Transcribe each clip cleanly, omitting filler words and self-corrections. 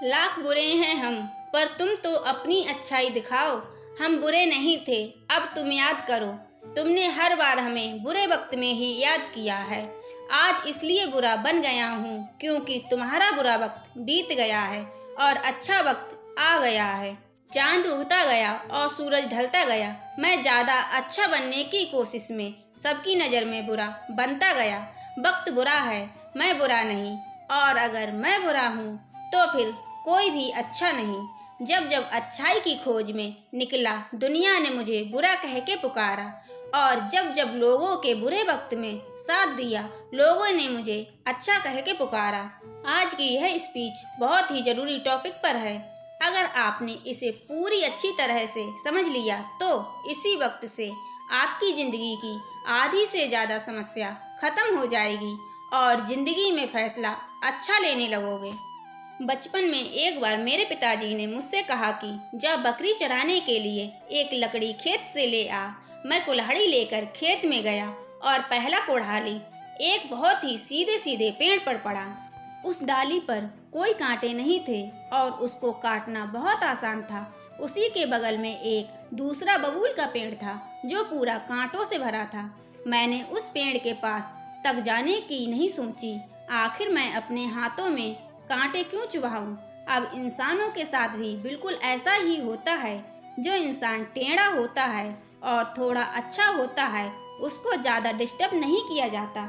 लाख बुरे हैं हम, पर तुम तो अपनी अच्छाई दिखाओ। हम बुरे नहीं थे, अब तुम याद करो। तुमने हर बार हमें बुरे वक्त में ही याद किया है। आज इसलिए बुरा बन गया हूँ क्योंकि तुम्हारा बुरा वक्त बीत गया है और अच्छा वक्त आ गया है। चांद उगता गया और सूरज ढलता गया। मैं ज़्यादा अच्छा बनने की कोशिश में सबकी नज़र में बुरा बनता गया। वक्त बुरा है, मैं बुरा नहीं, और अगर मैं बुरा हूँ तो फिर कोई भी अच्छा नहीं। जब जब अच्छाई की खोज में निकला, दुनिया ने मुझे बुरा कह के पुकारा, और जब जब लोगों के बुरे वक्त में साथ दिया, लोगों ने मुझे अच्छा कह के पुकारा। आज की यह स्पीच बहुत ही ज़रूरी टॉपिक पर है। अगर आपने इसे पूरी अच्छी तरह से समझ लिया तो इसी वक्त से आपकी ज़िंदगी की आधी से ज़्यादा समस्या खत्म हो जाएगी और ज़िंदगी में फैसला अच्छा लेने लगोगे। बचपन में एक बार मेरे पिताजी ने मुझसे कहा कि जा बकरी चराने के लिए एक लकड़ी खेत से ले आ। मैं कुल्हाड़ी लेकर खेत में गया और पहला कुल्हाड़ी एक बहुत ही सीधे सीधे पेड़ पर पड़ा। उस डाली पर कोई कांटे नहीं थे और उसको काटना बहुत आसान था। उसी के बगल में एक दूसरा बबूल का पेड़ था जो पूरा कांटों से भरा था। मैंने उस पेड़ के पास तक जाने की नहीं सोची। आखिर मैं अपने हाथों में कांटे क्यों चुभाऊं? अब इंसानों के साथ भी बिल्कुल ऐसा ही होता है। जो इंसान टेढ़ा होता है और थोड़ा अच्छा होता है, उसको ज़्यादा डिस्टर्ब नहीं किया जाता,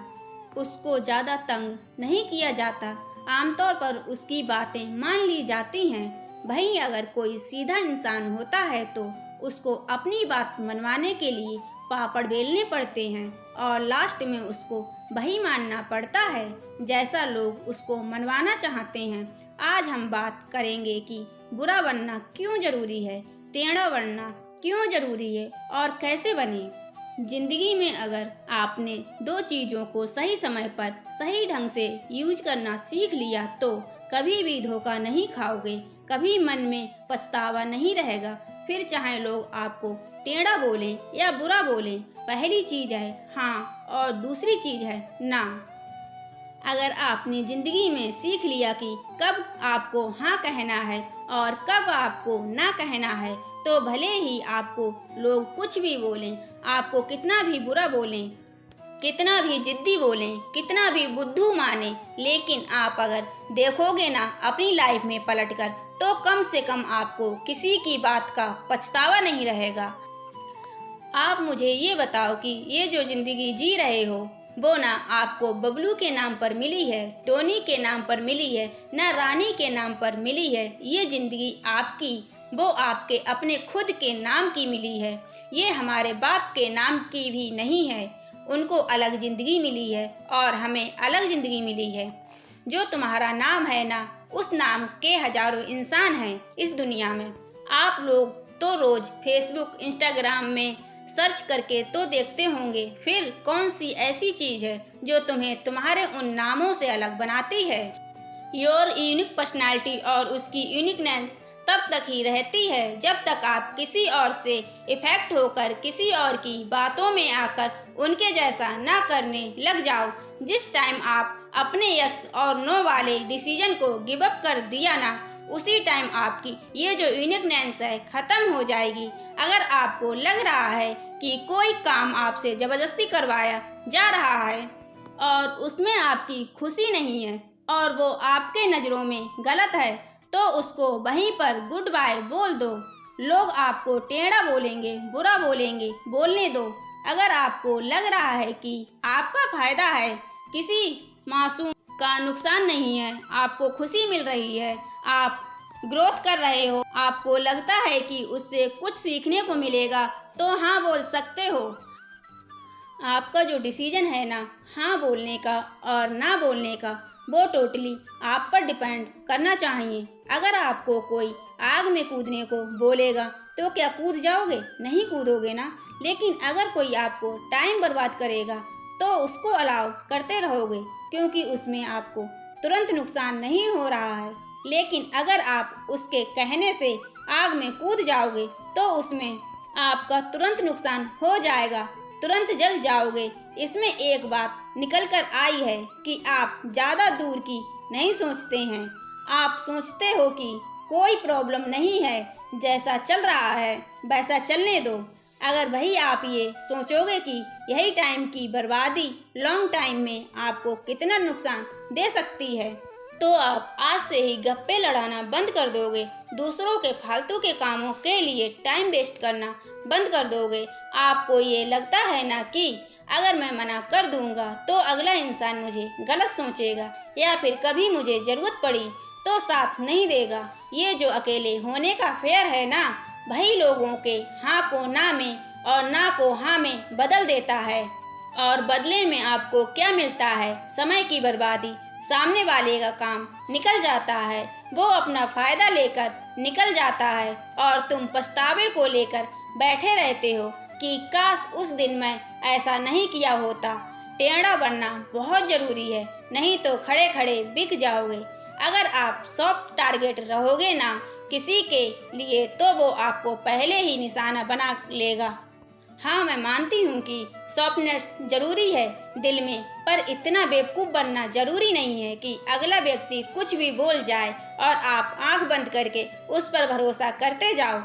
उसको ज़्यादा तंग नहीं किया जाता। आमतौर पर उसकी बातें मान ली जाती हैं। वहीं अगर कोई सीधा इंसान होता है तो उसको अपनी बात मनवाने के लिए पापड़ बेलने पड़ते हैं और लास्ट में उसको वही मानना पड़ता है जैसा लोग उसको मनवाना चाहते हैं। आज हम बात करेंगे कि बुरा बनना क्यों ज़रूरी है, टेढ़ा बनना क्यों ज़रूरी है और कैसे बने। जिंदगी में अगर आपने दो चीज़ों को सही समय पर सही ढंग से यूज करना सीख लिया तो कभी भी धोखा नहीं खाओगे, कभी मन में पछतावा नहीं रहेगा। फिर चाहे लोग आपको टेढ़ा बोलें या बुरा बोलें, पहली चीज़ है हाँ और दूसरी चीज़ है ना। अगर आपने ज़िंदगी में सीख लिया कि कब आपको हाँ कहना है और कब आपको ना कहना है, तो भले ही आपको लोग कुछ भी बोलें, आपको कितना भी बुरा बोलें, कितना भी जिद्दी बोलें, कितना भी बुद्धू माने, लेकिन आप अगर देखोगे ना अपनी लाइफ में पलटकर, तो कम से कम आपको किसी की बात का पछतावा नहीं रहेगा। आप मुझे ये बताओ कि ये जो ज़िंदगी जी रहे हो वो ना आपको बबलू के नाम पर मिली है, टोनी के नाम पर मिली है, ना रानी के नाम पर मिली है। ये ज़िंदगी आपकी वो आपके अपने खुद के नाम की मिली है। ये हमारे बाप के नाम की भी नहीं है। उनको अलग ज़िंदगी मिली है और हमें अलग ज़िंदगी मिली है। जो तुम्हारा नाम है ना, उस नाम के हजारों इंसान हैं इस दुनिया में। आप लोग तो रोज़ फेसबुक इंस्टाग्राम में सर्च करके तो देखते होंगे, फिर कौन सी ऐसी चीज़ है जो तुम्हें तुम्हारे उन नामों से अलग बनाती है। योर यूनिक पर्सनालिटी और उसकी यूनिकनेस तब तक ही रहती है जब तक आप किसी और से इफेक्ट होकर किसी और की बातों में आकर उनके जैसा ना करने लग जाओ। जिस टाइम आप अपने यस और नो वाले डिसीजन को गिव अप कर दिया ना, उसी टाइम आपकी ये जो यूनिकनेस है ख़त्म हो जाएगी। अगर आपको लग रहा है कि कोई काम आपसे ज़बरदस्ती करवाया जा रहा है और उसमें आपकी खुशी नहीं है और वो आपके नज़रों में गलत है, तो उसको वहीं पर गुड बाय बोल दो। लोग आपको टेढ़ा बोलेंगे, बुरा बोलेंगे, बोलने दो। अगर आपको लग रहा है कि आपका फ़ायदा है, किसी मासूम का नुकसान नहीं है, आपको खुशी मिल रही है, आप ग्रोथ कर रहे हो, आपको लगता है कि उससे कुछ सीखने को मिलेगा, तो हाँ बोल सकते हो। आपका जो डिसीजन है ना हाँ बोलने का और ना बोलने का, वो टोटली आप पर डिपेंड करना चाहिए। अगर आपको कोई आग में कूदने को बोलेगा तो क्या कूद जाओगे? नहीं कूदोगे ना। लेकिन अगर कोई आपको टाइम बर्बाद करेगा तो उसको अलाउ करते रहोगे क्योंकि उसमें आपको तुरंत नुकसान नहीं हो रहा है। लेकिन अगर आप उसके कहने से आग में कूद जाओगे तो उसमें आपका तुरंत नुकसान हो जाएगा, तुरंत जल जाओगे। इसमें एक बात निकल कर आई है कि आप ज़्यादा दूर की नहीं सोचते हैं आप सोचते हो कि कोई प्रॉब्लम नहीं है, जैसा चल रहा है वैसा चलने दो। अगर वही आप ये सोचोगे कि यही टाइम की बर्बादी लॉन्ग टाइम में आपको कितना नुकसान दे सकती है, तो आप आज से ही गप्पे लड़ाना बंद कर दोगे, दूसरों के फालतू के कामों के लिए टाइम वेस्ट करना बंद कर दोगे। आपको ये लगता है ना कि अगर मैं मना कर दूंगा तो अगला इंसान मुझे गलत सोचेगा या फिर कभी मुझे ज़रूरत पड़ी तो साथ नहीं देगा। ये जो अकेले होने का फेयर है ना, वही लोगों के हाँ को ना में और ना को हाँ में बदल देता है। और बदले में आपको क्या मिलता है? समय की बर्बादी। सामने वाले का काम निकल जाता है, वो अपना फ़ायदा लेकर निकल जाता है और तुम पछतावे को लेकर बैठे रहते हो कि काश उस दिन मैं ऐसा नहीं किया होता। टेढ़ा बनना बहुत ज़रूरी है, नहीं तो खड़े खड़े बिक जाओगे। अगर आप सॉफ्ट टारगेट रहोगे ना किसी के लिए, तो वो आपको पहले ही निशाना बना लेगा। हाँ, मैं मानती हूँ कि सॉफ्टनेस ज़रूरी है दिल में, पर इतना बेवकूफ़ बनना ज़रूरी नहीं है कि अगला व्यक्ति कुछ भी बोल जाए और आप आंख बंद करके उस पर भरोसा करते जाओ।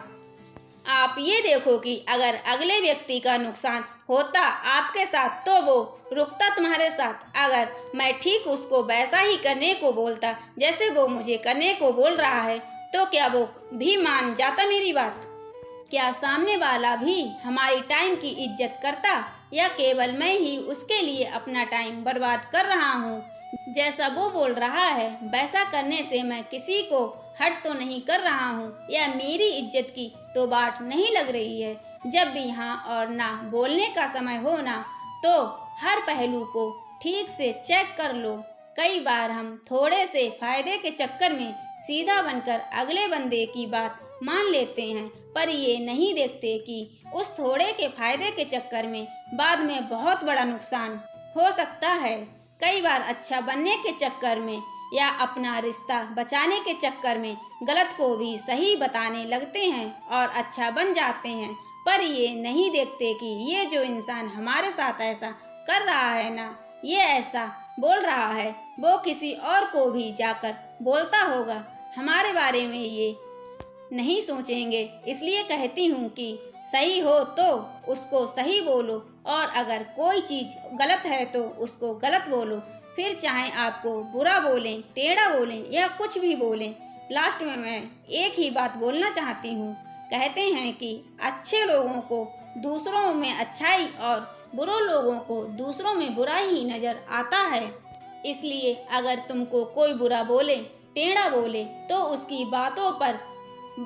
आप ये देखो कि अगर अगले व्यक्ति का नुकसान होता आपके साथ तो वो रुकता तुम्हारे साथ। अगर मैं ठीक उसको वैसा ही करने को बोलता जैसे वो मुझे करने को बोल रहा है, तो क्या वो भी मान जाता मेरी बात? क्या सामने वाला भी हमारी टाइम की इज्जत करता, या केवल मैं ही उसके लिए अपना टाइम बर्बाद कर रहा हूँ? जैसा वो बोल रहा है वैसा करने से मैं किसी को हर्ट तो नहीं कर रहा हूँ, या मेरी इज्जत की तो बात नहीं लग रही है। जब भी हाँ और ना बोलने का समय हो ना, तो हर पहलू को ठीक से चेक कर लो। कई बार हम थोड़े से फायदे के चक्कर में सीधा बनकर अगले बंदे की बात मान लेते हैं, पर ये नहीं देखते कि उस थोड़े के फायदे के चक्कर में बाद में बहुत बड़ा नुकसान हो सकता है। कई बार अच्छा बनने के चक्कर में या अपना रिश्ता बचाने के चक्कर में गलत को भी सही बताने लगते हैं और अच्छा बन जाते हैं, पर ये नहीं देखते कि ये जो इंसान हमारे साथ ऐसा कर रहा है ना, ये ऐसा बोल रहा है, वो किसी और को भी जाकर बोलता होगा हमारे बारे में। ये नहीं सोचेंगे। इसलिए कहती हूँ कि सही हो तो उसको सही बोलो, और अगर कोई चीज़ गलत है तो उसको गलत बोलो। फिर चाहे आपको बुरा बोलें, टेढ़ा बोलें या कुछ भी बोलें। लास्ट में मैं एक ही बात बोलना चाहती हूँ। कहते हैं कि अच्छे लोगों को दूसरों में अच्छाई और बुरे लोगों को दूसरों में बुराई ही नज़र आता है। इसलिए अगर तुमको कोई बुरा बोले, टेढ़ा बोले, तो उसकी बातों पर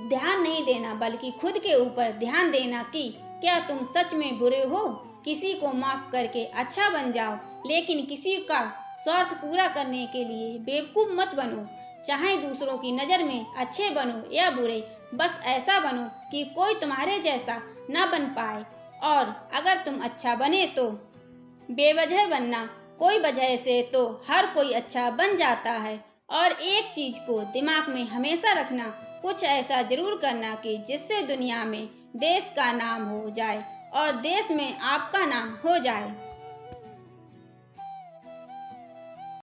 ध्यान नहीं देना, बल्कि खुद के ऊपर ध्यान देना कि क्या तुम सच में बुरे हो। किसी को माफ करके अच्छा बन जाओ, लेकिन किसी का स्वार्थ पूरा करने के लिए बेवकूफ़ मत बनो। चाहे दूसरों की नज़र में अच्छे बनो या बुरे, बस ऐसा बनो कि कोई तुम्हारे जैसा ना बन पाए। और अगर तुम अच्छा बने तो बेवजह बनना, कोई वजह से तो हर कोई अच्छा बन जाता है। और एक चीज़ को दिमाग में हमेशा रखना, कुछ ऐसा जरूर करना कि जिससे दुनिया में देश का नाम हो जाए और देश में आपका नाम हो जाए।